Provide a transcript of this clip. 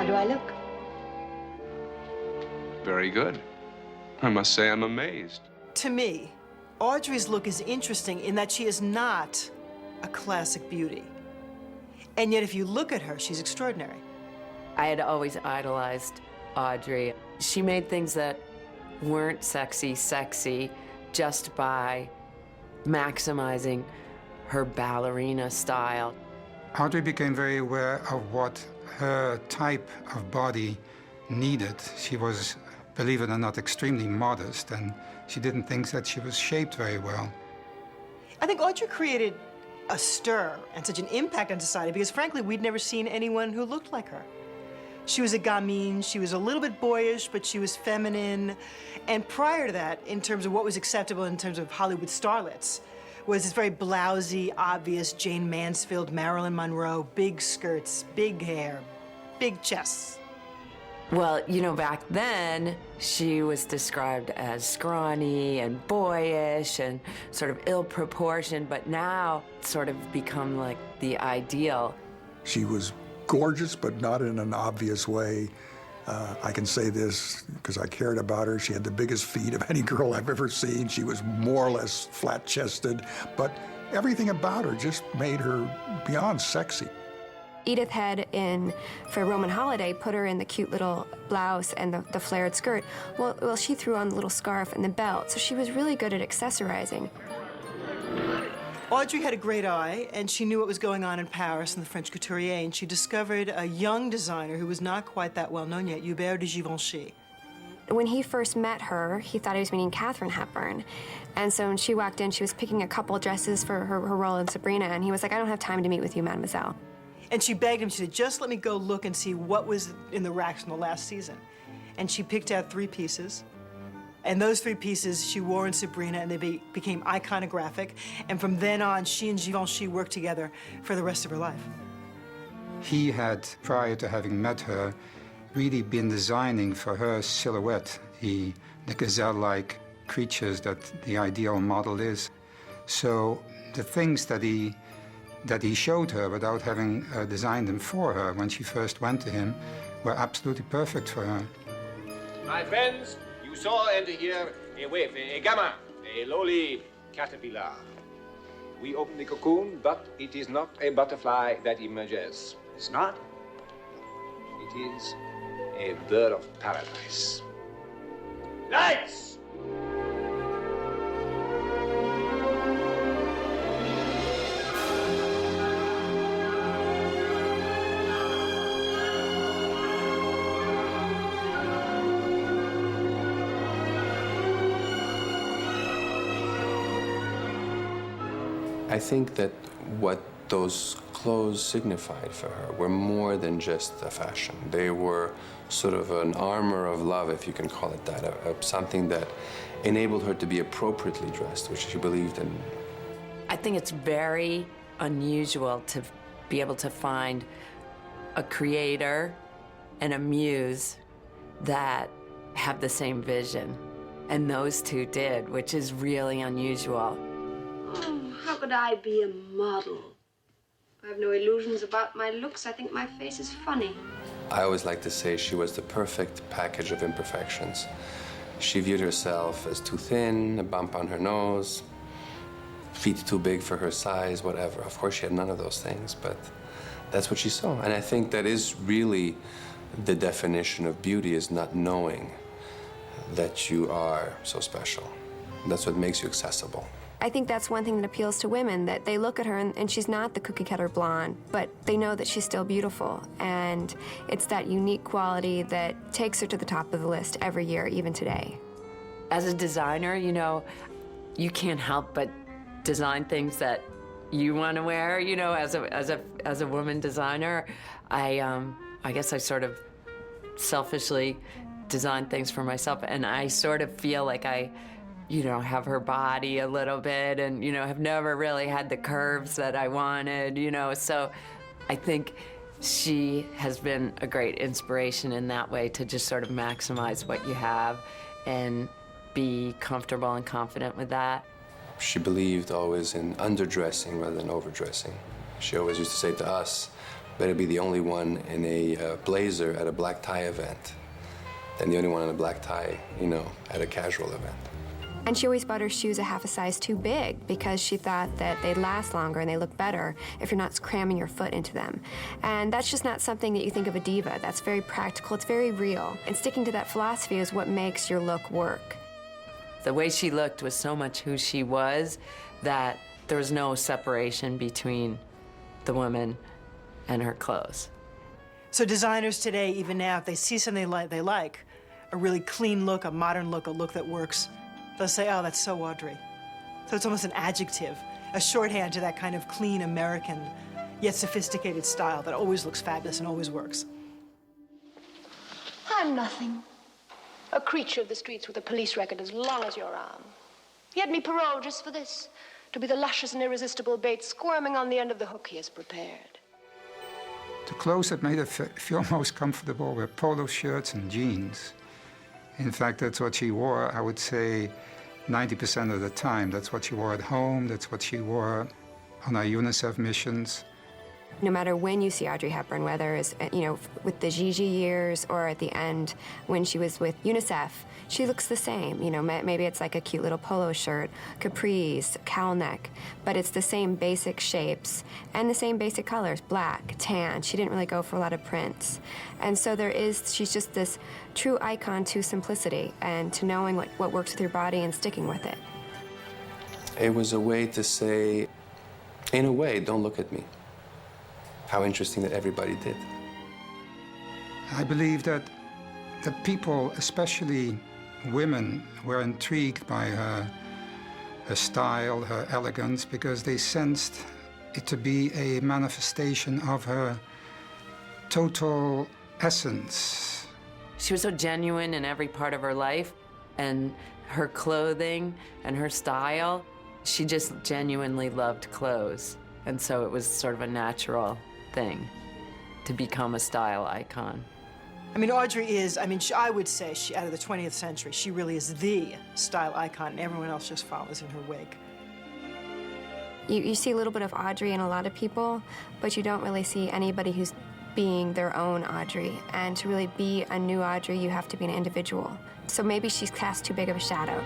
How do I look? Very good. I must say I'm amazed. To me, Audrey's look is interesting in that she is not a classic beauty. And yet, if you look at her, she's extraordinary. I had always idolized Audrey. She made things that weren't sexy just by maximizing her ballerina style. Audrey became very aware of what her type of body needed. She was, believe it or not, extremely modest, and she didn't think that she was shaped very well. I think Audrey created a stir and such an impact on society because, frankly, we'd never seen anyone who looked like her. She was a gamine, she was a little bit boyish, but she was feminine. And prior to that, in terms of what was acceptable in terms of Hollywood starlets, was this very blousy, obvious Jane Mansfield, Marilyn Monroe, big skirts, big hair, big chests. Well, you know, back then, she was described as scrawny and boyish and sort of ill-proportioned, but now it's sort of become like the ideal. She was gorgeous, but not in an obvious way. I can say this because I cared about her. She had the biggest feet of any girl I've ever seen. She was more or less flat-chested, but everything about her just made her beyond sexy. Edith had for Roman Holiday, put her in the cute little blouse and the flared skirt. Well, she threw on the little scarf and the belt, so she was really good at accessorizing. Audrey had a great eye, and she knew what was going on in Paris and the French couturier, and she discovered a young designer who was not quite that well known yet, Hubert de Givenchy. When he first met her, he thought he was meeting Katharine Hepburn. And so when she walked in, she was picking a couple dresses for her role in Sabrina, and he was like, "I don't have time to meet with you, mademoiselle." And she begged him, she said, "Just let me go look and see what was in the racks from the last season." And she picked out 3 pieces. And those 3 pieces she wore in Sabrina, and they became iconographic. And from then on, she and Givenchy worked together for the rest of her life. He had, prior to having met her, really been designing for her silhouette, the gazelle-like creatures that the ideal model is. So the things that he showed her without having designed them for her when she first went to him were absolutely perfect for her. My friends, you saw and hear a waif, a gamin, a lowly caterpillar. We open the cocoon, but it is not a butterfly that emerges. It's not? It is a bird of paradise. Lights! I think that what those clothes signified for her were more than just a fashion. They were sort of an armor of love, if you can call it that, something that enabled her to be appropriately dressed, which she believed in. I think it's very unusual to be able to find a creator and a muse that have the same vision. And those two did, which is really unusual. Oh, how could I be a model? I have no illusions about my looks. I think my face is funny. I always like to say she was the perfect package of imperfections. She viewed herself as too thin, a bump on her nose, feet too big for her size, whatever. Of course, she had none of those things, but that's what she saw. And I think that is really the definition of beauty, is not knowing that you are so special. That's what makes you accessible. I think that's one thing that appeals to women, that they look at her and she's not the cookie-cutter blonde, but they know that she's still beautiful. And it's that unique quality that takes her to the top of the list every year, even today. As a designer, you know, you can't help but design things that you want to wear, you know, as a woman designer. I guess I sort of selfishly design things for myself, and I sort of feel like I, you know, have her body a little bit and, you know, have never really had the curves that I wanted, you know. So I think she has been a great inspiration in that way, to just sort of maximize what you have and be comfortable and confident with that. She believed always in underdressing rather than overdressing. She always used to say to us, better be the only one in a blazer at a black tie event than the only one in a black tie, you know, at a casual event. And she always bought her shoes a half a size too big because she thought that they'd last longer and they look better if you're not cramming your foot into them. And that's just not something that you think of a diva. That's very practical, it's very real. And sticking to that philosophy is what makes your look work. The way she looked was so much who she was that there was no separation between the woman and her clothes. So designers today, even now, if they see something they like, a really clean look, a modern look, a look that works, they'll say, oh, that's so Audrey. So it's almost an adjective, a shorthand to that kind of clean American, yet sophisticated style that always looks fabulous and always works. I'm nothing. A creature of the streets with a police record as long as your arm. He had me paroled just for this, to be the luscious and irresistible bait squirming on the end of the hook he has prepared. The clothes that made her feel most comfortable were polo shirts and jeans. In fact, that's what she wore, I would say, 90% of the time. That's what she wore at home, that's what she wore on our UNICEF missions. No matter when you see Audrey Hepburn, whether it's, you know, with the Gigi years or at the end when she was with UNICEF, she looks the same. You know, maybe it's like a cute little polo shirt, capris, cowl neck, but it's the same basic shapes and the same basic colors, black, tan. She didn't really go for a lot of prints. And so she's just this true icon to simplicity and to knowing what works with your body and sticking with it. It was a way to say, in a way, don't look at me. How interesting that everybody did. I believe that the people, especially women, were intrigued by her style, her elegance, because they sensed it to be a manifestation of her total essence. She was so genuine in every part of her life, and her clothing and her style, she just genuinely loved clothes. And so it was sort of a natural thing to become a style icon. I mean, Audrey is, I would say, out of the 20th century, she really is the style icon, and everyone else just follows in her wake. You see a little bit of Audrey in a lot of people, but you don't really see anybody who's being their own Audrey. And to really be a new Audrey, you have to be an individual. So maybe she's cast too big of a shadow.